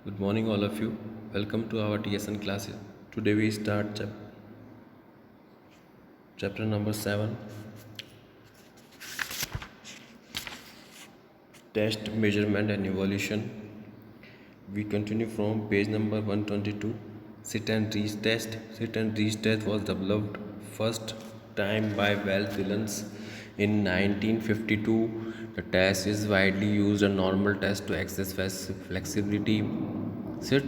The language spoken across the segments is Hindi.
Good morning, all of you. Welcome to our TSN classes. Today we start chapter number 7, Test, Measurement and Evolution. We continue from page number 122. Sit and Reach Test. Sit and Reach Test was developed first time by Val Thorens in 1952. The test is widely used a normal test to access flexibility. Sit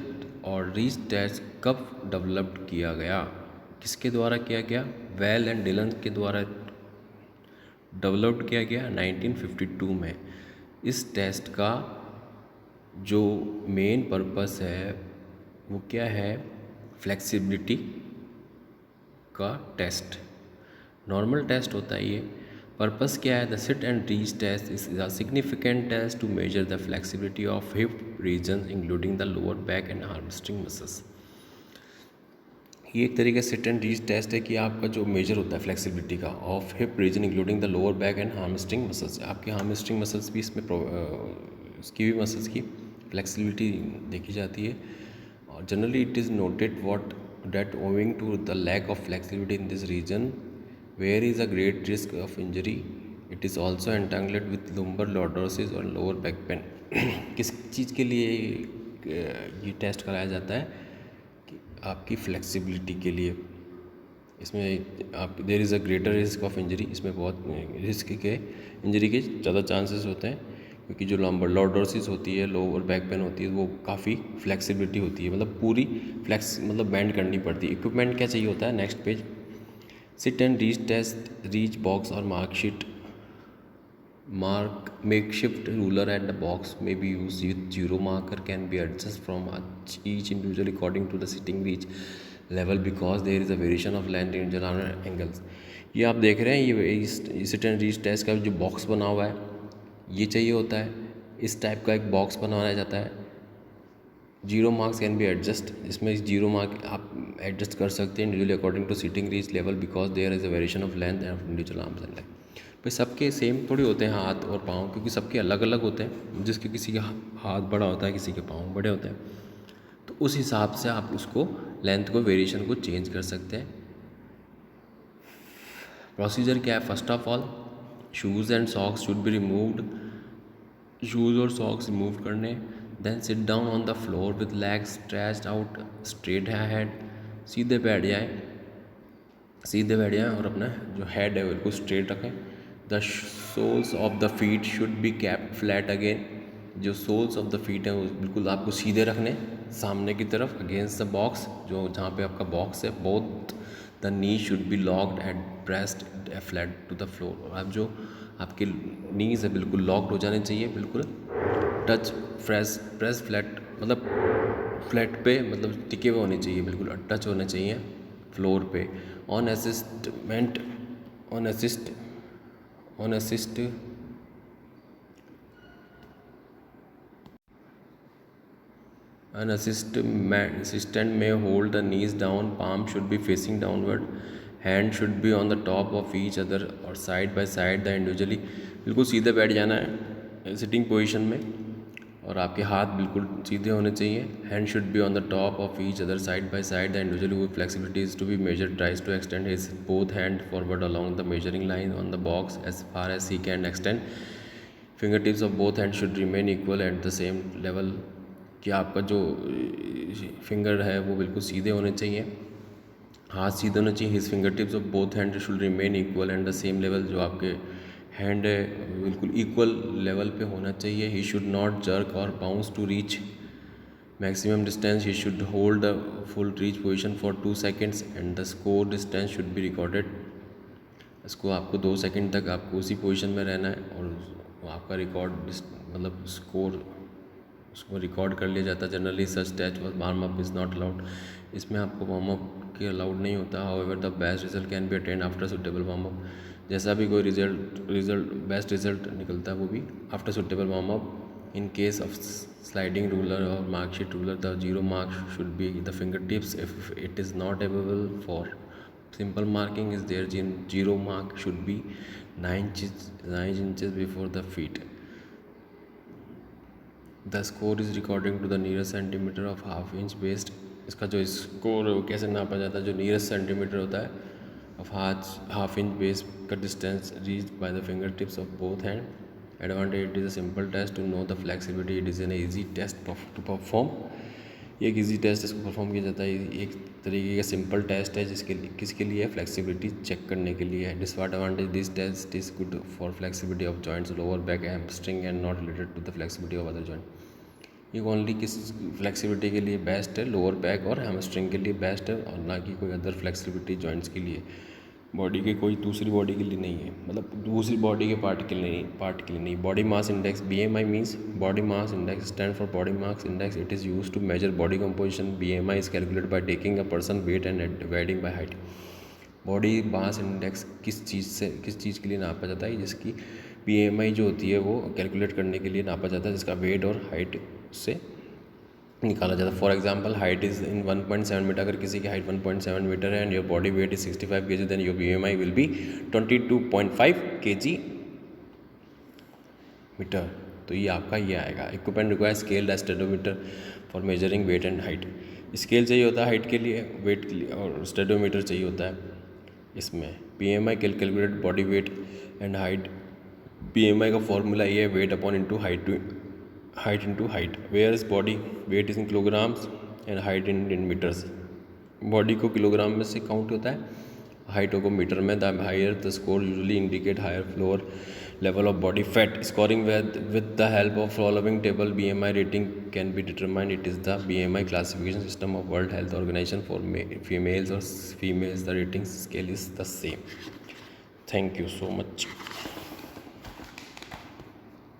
और रीच टेस्ट कब डेवलप्ड किया गया? किसके द्वारा किया गया? वेल एंड डिलन के द्वारा डेवलप्ड किया गया 1952 में। इस टेस्ट का जो मेन पर्पस है वो क्या है? फ्लेक्सिबिलिटी का टेस्ट। नॉर्मल टेस्ट होता है ये। पर्पस क्या है? The sit and reach test is a significant test to measure the flexibility of hip region including the lower back and harvesting muscles. ये एक तरीके से सिट एंड रीच टेस्ट है कि आपका जो मेजर होता है फ्लेक्सिबिलिटी का of hip region including the lower back and harvesting muscles. आपके हार्वेस्टिंग मसल्स भी इसमें उसकी भी मसल्स की फ्लेक्सिबिलिटी देखी जाती है। और generally it is noted what that owing to the lack of flexibility in this region where is a great risk of injury, it is also entangled with lumbar lordosis और lower back pain। किस चीज़ के लिए ये टेस्ट कराया जाता है? कि आपकी फ्लेक्सिबिलिटी के लिए। इसमें आप there is a greater risk of injury, इसमें बहुत रिस्क के इंजरी के ज़्यादा चांसेस होते हैं क्योंकि जो लंबर लॉर्डोसिस होती है, लोअर बैक पेन होती है, वो काफ़ी फ्लेक्सिबिलिटी होती है, मतलब पूरी फ्लेक्स मतलब बैंड करनी पड़ती है। इक्विपमेंट क्या चाहिए होता है? Next page. Sit and reach test, reach box और marksheet. Mark makeshift ruler and the box may be used with zero marker can be adjusted from each individual according to the sitting reach level because there is a variation of length in general angles। ये आप देख रहे हैं ये सिट एंड रीच टेस्ट का जो बॉक्स बना हुआ है ये चाहिए होता है। इस टाइप का एक बॉक्स बनाया जाता है। Zero marks can be adjust, इसमें जीरो मार्क आप एडजस्ट कर सकते हैं individually according to sitting reach level because there is a variation of length and individual arms and leg. भाई सबके सेम थोड़ी होते हैं हाथ और पाँव, क्योंकि सबके अलग अलग होते हैं। जिसके किसी के हाथ बड़ा होता है, किसी के पाँव बड़े होते हैं, तो उस हिसाब से आप उसको लेंथ को वेरिएशन को चेंज कर सकते हैं। प्रोसीजर क्या है? First of all shoes and socks should be removed. Shoes और सॉक्स रिमूव करने। Then sit down on the floor with legs stretched out, straight है हेड, सीधे बैठ जाएँ, सीधे बैठ जाएँ और अपना जो हेड है उसको स्ट्रेट रखें। The soles of the feet should be kept flat again. जो सोल्स ऑफ द फीट हैं वो बिल्कुल आपको सीधे रखने सामने की तरफ अगेंस्ट द बॉक्स, जो जहाँ पे आपका बॉक्स है। Both the knee should be locked and pressed flat to the floor. अब जो आपके नीज है बिल्कुल लॉक्ड हो जाने चाहिए, बिल्कुल टच प्रेस फ्लैट, मतलब फ्लैट पे मतलब टिके हुए होने चाहिए, बिल्कुल टच होने चाहिए फ्लोर पे। On असिस्टमेंट on assist on assist An assistant may hold the knees down, palm should be facing downward, hand should be on the top of each other और side by side the individually। बिल्कुल सीधे बैठ जाना है सिटिंग पोजीशन में और आपके हाथ बिल्कुल सीधे होने चाहिए। Hand should be on the top of each other side by side the individual with flexibility is to be measured tries to extend his both hand forward along the measuring line on the box as far as he can extend। fingertips of both hands should remain equal at the same level। कि आपका जो फिंगर है वो बिल्कुल सीधे होने चाहिए, हाथ सीधे होने चाहिए। His finger tips of both hand should remain equal and the same level. जो आपके हैंड है बिल्कुल इक्वल लेवल पे होना चाहिए। ही शुड नॉट जर्क और bounce to reach maximum distance. He should hold the full reach position for 2 seconds and the score distance should be recorded. इसको आपको 2 सेकंड तक आपको उसी पोजीशन में रहना है और आपका रिकॉर्ड मतलब स्कोर उसको रिकॉर्ड कर लिया जाता है। Generally such test warm up is not allowed. इसमें आपको वार्म अप के अलाउड नहीं होता। However the best result can be attend after suitable warm up. जैसा भी कोई रिजल्ट बेस्ट रिजल्ट निकलता है वो भी after suitable warm up. In case of sliding ruler और marksheet ruler the zero mark should be the finger tips if it is not available for simple marking is there। zero mark should be 9 inches before the feet। The score is recording to the nearest centimetre of half inch based. इसका जो स्कोर है वो कैसे नापा जाता है, जो नियरेस्ट सेंटीमीटर होता है ऑफ हाफ इंच बेस का distance reach by the finger tips of both hand. Advantage, it is a simple test to know the flexibility, it is an easy test to perform. एक इजी टेस्ट इसको परफॉर्म किया जाता है, एक तरीके का सिंपल टेस्ट है जिसके लिए किसके लिए फ्लेक्सिबिलिटी चेक करने के लिए है। Disadvantage, this test is good for flexibility of joints lower back hamstring and not related to the flexibility of other joint. ये ओनली किस फ्लेक्सिबिलिटी के लिए बेस्ट है, लोअर बैक और हैमस्ट्रिंग के लिए बेस्ट है, और ना कि कोई अदर फ्लेक्सिबिलिटी जॉइंट्स के लिए, बॉडी के कोई दूसरी बॉडी के लिए नहीं है, मतलब दूसरी बॉडी के पार्ट के लिए नहीं। Body mass index, BMI means body mass index stand for body mass index. It is use to measure body composition. BMI is calculated by taking a person weight and dividing by height. Body mass index किस चीज़ के लिए नापा जाता है, जिसकी BMI जो होती है वो कैलकुलेट करने के लिए नापा जाता है, जिसका वेट और हाइट से निकाला जाता है। For example, height is in 1.7 metre. अगर किसी की हाइट 1.7 मीटर है and your body weight is 65 kg, then your BMI will be 22.5 kg metre. तो ये आपका ये आएगा। Equipment require scale stadiometer for measuring weight and height. Scale चाहिए होता है हाइट के लिए, वेट के लिए, और स्टेडोमीटर चाहिए होता है। इसमें BMI calculate body weight and height. BMI का फॉर्मूला ये है, weight upon into height into height, whereas body weight is in kilograms and height in meters। Body को किलोग्राम में से काउंट होता है, हाइट को मीटर में। The higher the score usually indicate higher floor level of body fat. Scoring with the help of following table, BMI rating can be determined। it is the BMI classification system of World Health Organization for females or females। the rating scale is the same। Thank you so much।